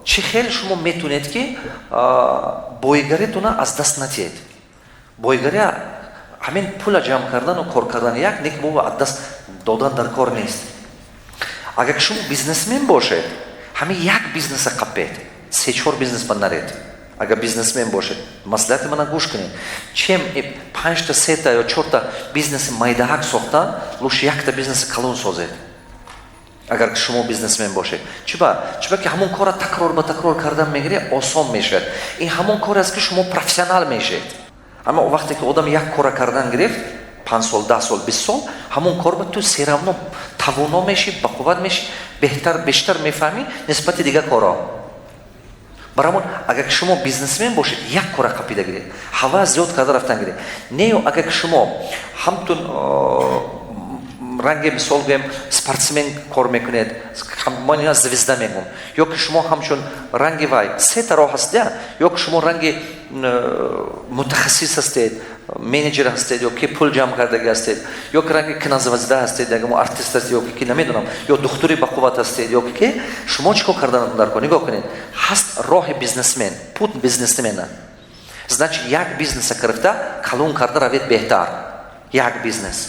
چه خیلی شما میتونید که بایگریتون از دست ندید. بایگری همین پول جمع کردن و کار کردن یک نیک بو از دست دادن در کار نیست. اگر شما بیزنسمن باشید همین یک بیزنس قبید 3-4 بیزنس بنرید. اگر بیزنسمن باشید مصلحت من گوش کنید. چیم 5 تا 3 تا یا 4 تا بیزنس مایدهک ساختن لوش یک تا بیزنس کلون سازید. اگر شما بیزنسمن باشید چرا که همون کار تکرار به تکرار کردن میگیری آسان میشه. این همون کار است که شما پروفسیونال میشید. اما وقتی که آدم یک کار کردن گرفت 5 سال 10 سال 20 سال همون کار به تو سرمو توانا میشی با قوت میشی بیشتر میفهمی نسبت دیگه کارا. برامون اگر شما بیزنسمن باشید یک کار قپیده گیرید هوا زیاد کرده رفتن گیرید. نه اگر شما همتون رنگ مثال گویم سپورتسمن کار میکنید من یا زوزده میگم یا که شما همچون رنگ وای 3 تا راه هست یا که شما رنگ متخصص هستید منیجر هستید یا که پول جمع کرده هستید یا که رنگ کنازوزده هستید یا که آرتیست هستید یا که نمیدونم یا دکتری با قوت هستید یا که شما چیکار کردن در کنید نگاه کنید هست راه بیزنسمن پوت بیزنسمن значит یک بیزنس کرفته کلون کرده روید بهتر یک بیزنس